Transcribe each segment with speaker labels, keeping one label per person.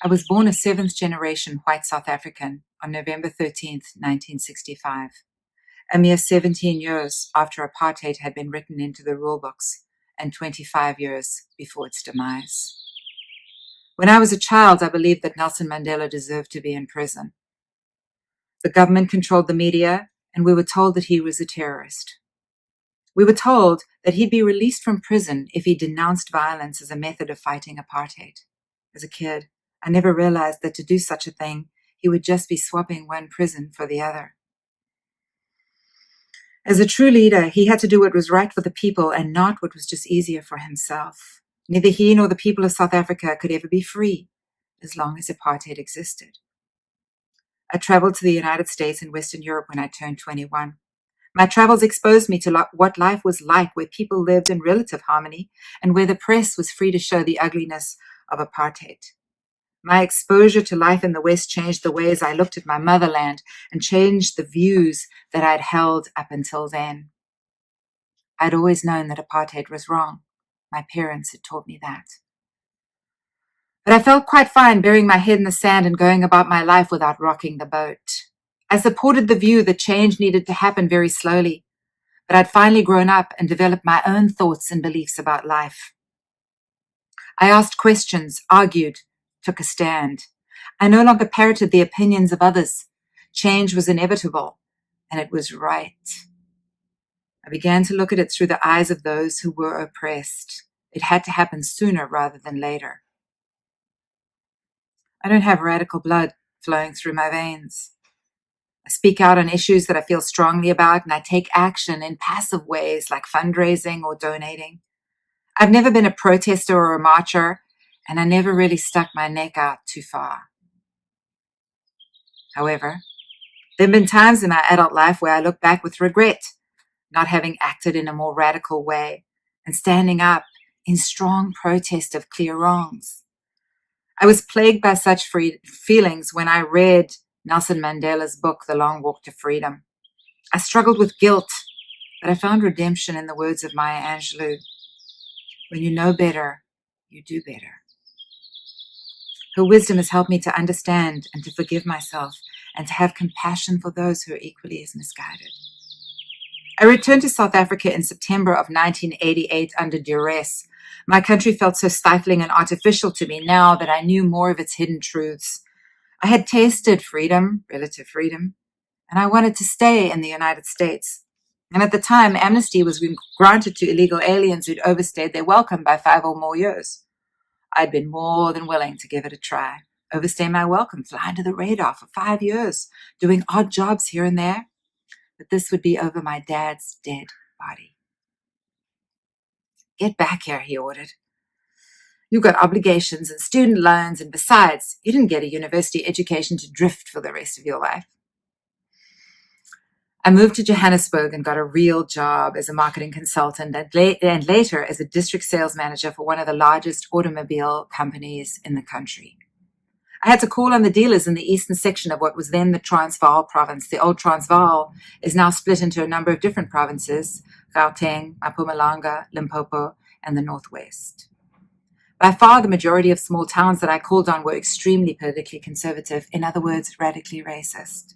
Speaker 1: I was born a seventh-generation white South African on November 13th, 1965, a mere 17 years after apartheid had been written into the rulebooks and 25 years before its demise. When I was a child, I believed that Nelson Mandela deserved to be in prison. The government controlled the media, and we were told that he was a terrorist. We were told that he'd be released from prison if he denounced violence as a method of fighting apartheid. As a kid, I never realized that to do such a thing, he would just be swapping one prison for the other. As a true leader, he had to do what was right for the people and not what was just easier for himself. Neither he nor the people of South Africa could ever be free as long as apartheid existed. I traveled to the United States and Western Europe when I turned 21. My travels exposed me to what life was like, where people lived in relative harmony and where the press was free to show the ugliness of apartheid. My exposure to life in the West changed the ways I looked at my motherland and changed the views that I'd held up until then. I'd always known that apartheid was wrong. My parents had taught me that. But I felt quite fine burying my head in the sand and going about my life without rocking the boat. I supported the view that change needed to happen very slowly, but I'd finally grown up and developed my own thoughts and beliefs about life. I asked questions, argued, took a stand. I no longer parroted the opinions of others. Change was inevitable, and it was right. I began to look at it through the eyes of those who were oppressed. It had to happen sooner rather than later. I don't have radical blood flowing through my veins. I speak out on issues that I feel strongly about, and I take action in passive ways like fundraising or donating. I've never been a protester or a marcher, and I never really stuck my neck out too far. However, there have been times in my adult life where I look back with regret, not having acted in a more radical way and standing up in strong protest of clear wrongs. I was plagued by such feelings when I read Nelson Mandela's book, The Long Walk to Freedom. I struggled with guilt, but I found redemption in the words of Maya Angelou. When you know better, you do better. Her wisdom has helped me to understand and to forgive myself and to have compassion for those who are equally as misguided. I returned to South Africa in September of 1988 under duress. My country felt so stifling and artificial to me now that I knew more of its hidden truths. I had tasted freedom, relative freedom, and I wanted to stay in the United States. And at the time, amnesty was being granted to illegal aliens who'd overstayed their welcome by 5 or more years. I'd been more than willing to give it a try, overstay my welcome, fly under the radar for 5 years, doing odd jobs here and there. But this would be over my dad's dead body. Get back here, he ordered. You've got obligations and student loans, and besides, you didn't get a university education to drift for the rest of your life. I moved to Johannesburg and got a real job as a marketing consultant and later as a district sales manager for one of the largest automobile companies in the country. I had to call on the dealers in the eastern section of what was then the Transvaal province. The old Transvaal is now split into a number of different provinces: Gauteng, Mpumalanga, Limpopo, and the Northwest. By far, the majority of small towns that I called on were extremely politically conservative, in other words, radically racist.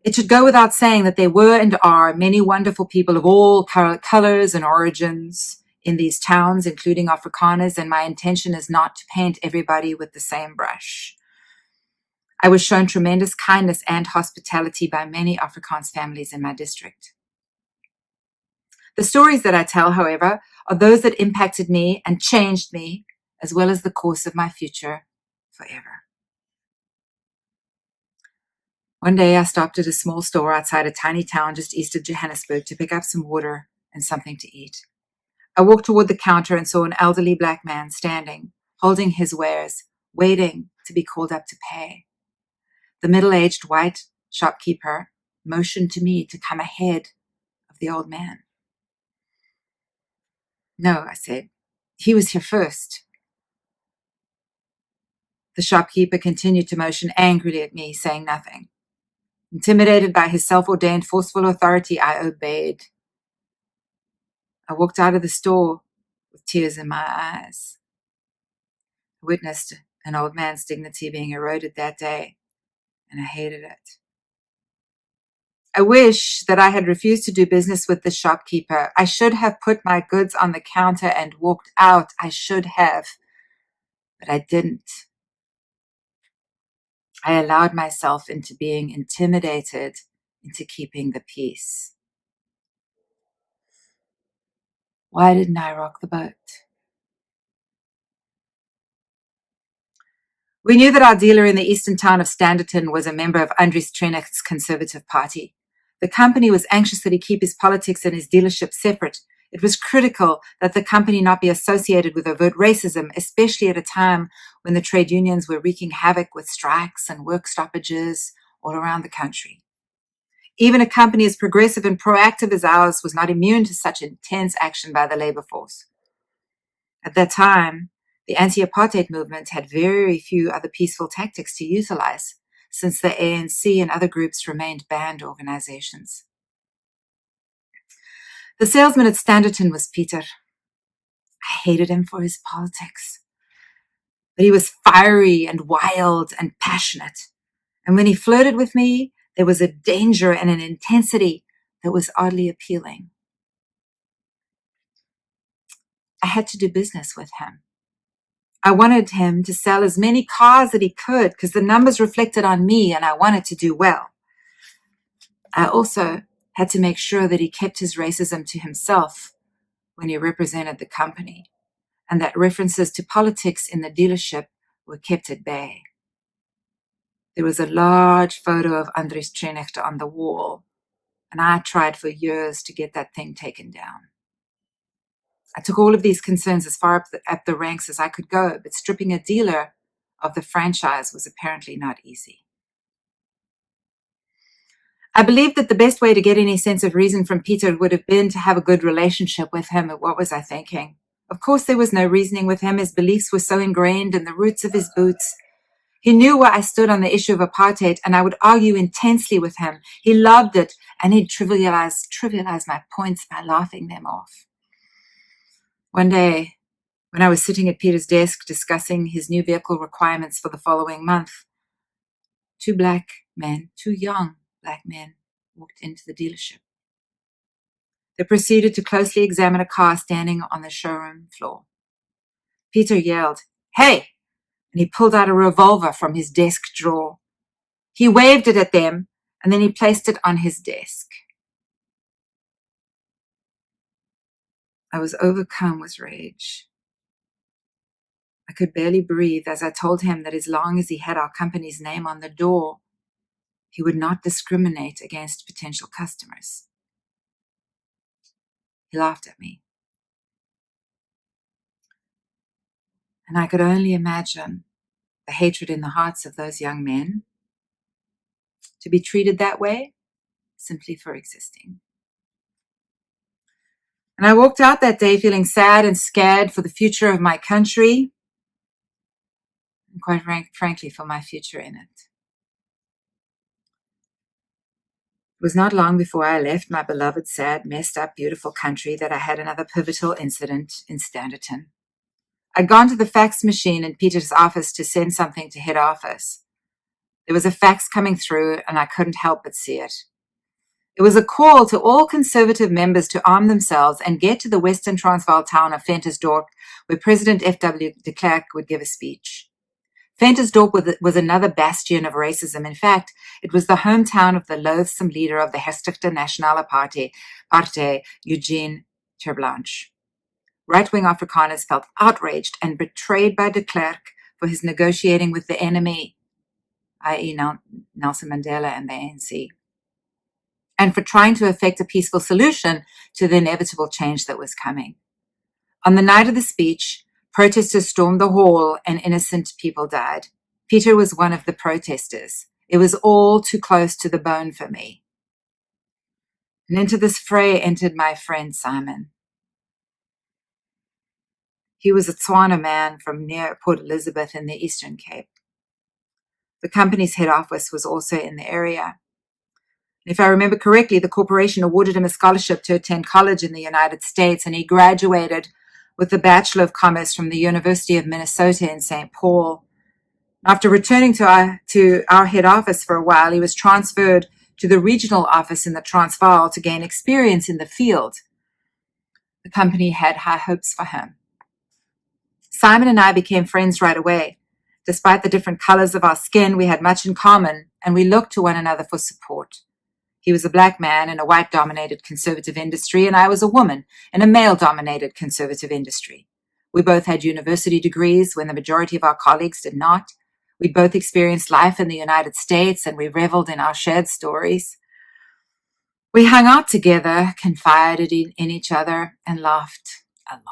Speaker 1: It should go without saying that there were and are many wonderful people of all colors and origins in these towns, including Afrikaners, and my intention is not to paint everybody with the same brush. I was shown tremendous kindness and hospitality by many Afrikaans families in my district. The stories that I tell, however, are those that impacted me and changed me, as well as the course of my future forever. One day I stopped at a small store outside a tiny town just east of Johannesburg to pick up some water and something to eat. I walked toward the counter and saw an elderly black man standing, holding his wares, waiting to be called up to pay. The middle-aged white shopkeeper motioned to me to come ahead of the old man. No, I said. He was here first. The shopkeeper continued to motion angrily at me, saying nothing. Intimidated by his self-ordained forceful authority, I obeyed. I walked out of the store with tears in my eyes. I witnessed an old man's dignity being eroded that day, and I hated it. I wish that I had refused to do business with the shopkeeper. I should have put my goods on the counter and walked out. I should have, but I didn't. I allowed myself into being intimidated into keeping the peace. Why didn't I rock the boat? We knew that our dealer in the eastern town of Standerton was a member of Andries Trenecht's Conservative Party. The company was anxious that he keep his politics and his dealership separate. It was critical that the company not be associated with overt racism, especially at a time when the trade unions were wreaking havoc with strikes and work stoppages all around the country. Even a company as progressive and proactive as ours was not immune to such intense action by the labor force. At that time, the anti-apartheid movement had very few other peaceful tactics to utilize, since the ANC and other groups remained banned organizations. The salesman at Standerton was Peter. I hated him for his politics. But he was fiery and wild and passionate. And when he flirted with me, there was a danger and an intensity that was oddly appealing. I had to do business with him. I wanted him to sell as many cars that he could because the numbers reflected on me and I wanted to do well. I also had to make sure that he kept his racism to himself when he represented the company and that references to politics in the dealership were kept at bay. There was a large photo of Andries Trenecht on the wall, and I tried for years to get that thing taken down. I took all of these concerns as far up the ranks as I could go, but stripping a dealer of the franchise was apparently not easy. I believed that the best way to get any sense of reason from Peter would have been to have a good relationship with him. What was I thinking? Of course, there was no reasoning with him. His beliefs were so ingrained in the roots of his boots. He knew where I stood on the issue of apartheid, and I would argue intensely with him. He loved it, and he'd trivialize my points by laughing them off. One day, when I was sitting at Peter's desk discussing his new vehicle requirements for the following month, two young black men, walked into the dealership. They proceeded to closely examine a car standing on the showroom floor. Peter yelled, "Hey!" and he pulled out a revolver from his desk drawer. He waved it at them, and then he placed it on his desk. I was overcome with rage. I could barely breathe as I told him that as long as he had our company's name on the door, he would not discriminate against potential customers. He laughed at me. And I could only imagine the hatred in the hearts of those young men to be treated that way simply for existing. And I walked out that day feeling sad and scared for the future of my country, and quite frankly, for my future in it. It was not long before I left my beloved, sad, messed up, beautiful country that I had another pivotal incident in Standerton. I'd gone to the fax machine in Peter's office to send something to head office. There was a fax coming through, and I couldn't help but see it. It was a call to all Conservative members to arm themselves and get to the Western Transvaal town of Ventersdorp, where President F.W. de Klerk would give a speech. Ventersdorp was another bastion of racism. In fact, it was the hometown of the loathsome leader of the Herstichte Nasionale Partij, Eugene Terblanche. Right-wing Afrikaners felt outraged and betrayed by de Klerk for his negotiating with the enemy, i.e. Nelson Mandela and the ANC, and for trying to effect a peaceful solution to the inevitable change that was coming. On the night of the speech, protesters stormed the hall and innocent people died. Peter was one of the protesters. It was all too close to the bone for me. And into this fray entered my friend Simon. He was a Tswana man from near Port Elizabeth in the Eastern Cape. The company's head office was also in the area. If I remember correctly, the corporation awarded him a scholarship to attend college in the United States, and he graduated with a Bachelor of Commerce from the University of Minnesota in St. Paul. After returning to our head office for a while, he was transferred to the regional office in the Transvaal to gain experience in the field. The company had high hopes for him. Simon and I became friends right away. Despite the different colors of our skin, we had much in common, and we looked to one another for support. He was a black man in a white-dominated conservative industry, and I was a woman in a male-dominated conservative industry. We both had university degrees when the majority of our colleagues did not. We'd both experienced life in the United States, and we reveled in our shared stories. We hung out together, confided in each other, and laughed a lot.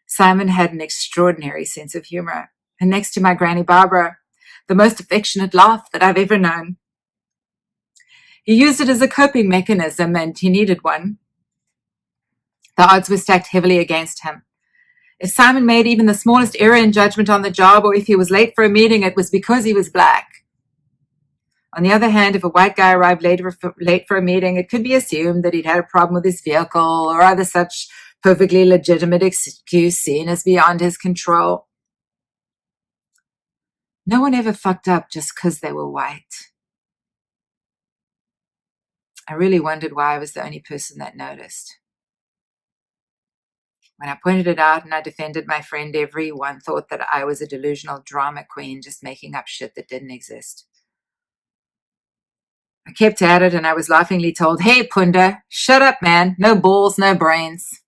Speaker 1: Simon had an extraordinary sense of humor, and next to my Granny Barbara, the most affectionate laugh that I've ever known. He used it as a coping mechanism, and he needed one. The odds were stacked heavily against him. If Simon made even the smallest error in judgment on the job, or if he was late for a meeting, it was because he was black. On the other hand, if a white guy arrived late for a meeting, it could be assumed that he'd had a problem with his vehicle or other such perfectly legitimate excuse seen as beyond his control. No one ever fucked up just because they were white. I really wondered why I was the only person that noticed. When I pointed it out and I defended my friend, everyone thought that I was a delusional drama queen just making up shit that didn't exist. I kept at it and I was laughingly told, "Hey, Punda, shut up, man. No balls, no brains."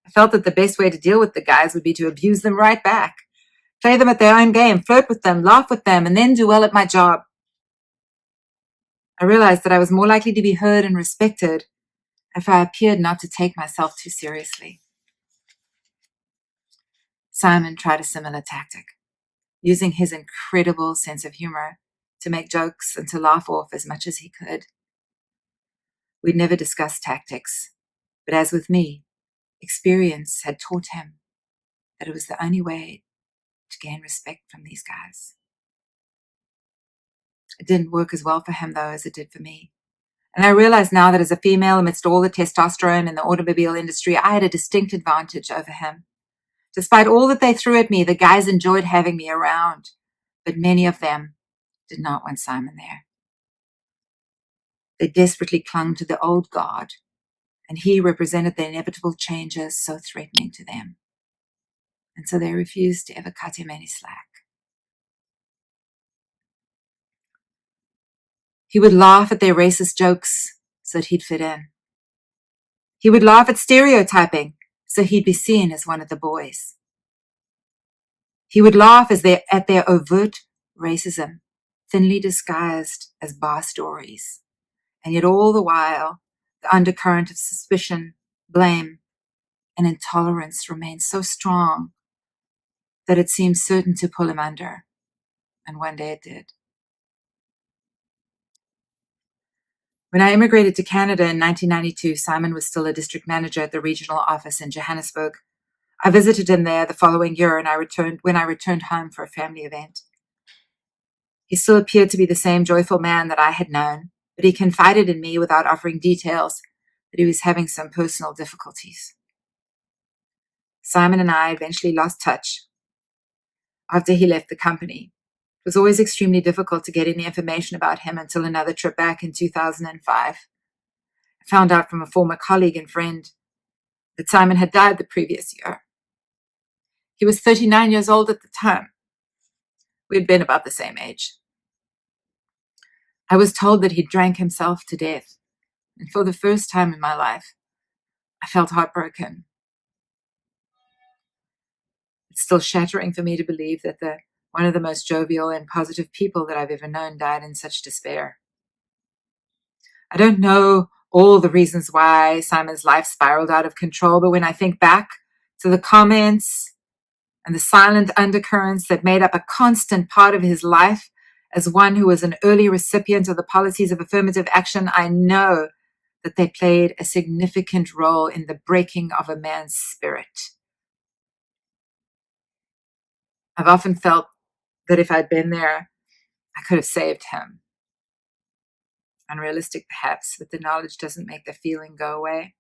Speaker 1: I felt that the best way to deal with the guys would be to abuse them right back. Play them at their own game, flirt with them, laugh with them, and then do well at my job. I realized that I was more likely to be heard and respected if I appeared not to take myself too seriously. Simon tried a similar tactic, using his incredible sense of humor to make jokes and to laugh off as much as he could. We'd never discussed tactics, but as with me, experience had taught him that it was the only way to gain respect from these guys. It didn't work as well for him, though, as it did for me. And I realize now that as a female, amidst all the testosterone in the automobile industry, I had a distinct advantage over him. Despite all that they threw at me, the guys enjoyed having me around, but many of them did not want Simon there. They desperately clung to the old God, and he represented the inevitable changes so threatening to them. And so they refused to ever cut him any slack. He would laugh at their racist jokes so that he'd fit in. He would laugh at stereotyping so he'd be seen as one of the boys. He would laugh at their overt racism, thinly disguised as bar stories. And yet all the while, the undercurrent of suspicion, blame, and intolerance remained so strong that it seemed certain to pull him under. And one day it did. When I immigrated to Canada in 1992, Simon was still a district manager at the regional office in Johannesburg. I visited him there the following year when I returned home for a family event. He still appeared to be the same joyful man that I had known, but he confided in me without offering details that he was having some personal difficulties. Simon and I eventually lost touch after he left the company. It was always extremely difficult to get any information about him until another trip back in 2005. I found out from a former colleague and friend that Simon had died the previous year. He was 39 years old at the time. We had been about the same age. I was told that he drank himself to death, and for the first time in my life, I felt heartbroken. It's still shattering for me to believe that one of the most jovial and positive people that I've ever known died in such despair. I don't know all the reasons why Simon's life spiraled out of control, but when I think back to the comments and the silent undercurrents that made up a constant part of his life as one who was an early recipient of the policies of affirmative action, I know that they played a significant role in the breaking of a man's spirit. I've often felt that if I'd been there, I could have saved him. Unrealistic, perhaps, but the knowledge doesn't make the feeling go away.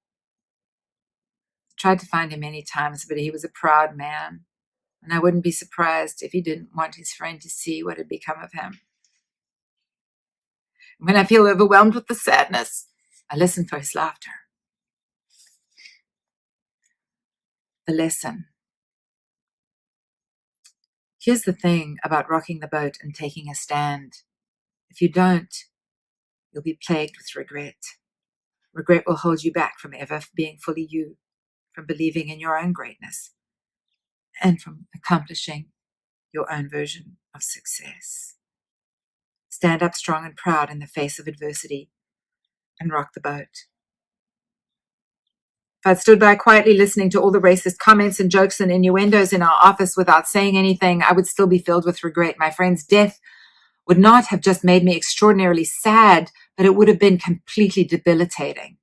Speaker 1: I tried to find him many times, but he was a proud man, and I wouldn't be surprised if he didn't want his friend to see what had become of him. When I feel overwhelmed with the sadness, I listen for his laughter. The lesson. Here's the thing about rocking the boat and taking a stand. If you don't, you'll be plagued with regret. Regret will hold you back from ever being fully you, from believing in your own greatness, and from accomplishing your own version of success. Stand up strong and proud in the face of adversity and rock the boat. If I'd stood by quietly listening to all the racist comments and jokes and innuendos in our office without saying anything, I would still be filled with regret. My friend's death would not have just made me extraordinarily sad, but it would have been completely debilitating.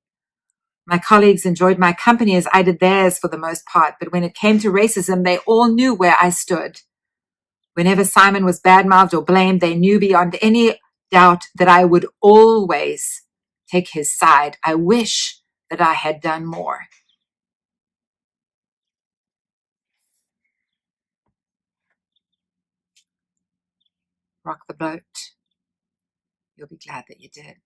Speaker 1: My colleagues enjoyed my company as I did theirs for the most part, but when it came to racism, they all knew where I stood. Whenever Simon was badmouthed or blamed, they knew beyond any doubt that I would always take his side. I wish that I had done more. Rock the boat. You'll be glad that you did.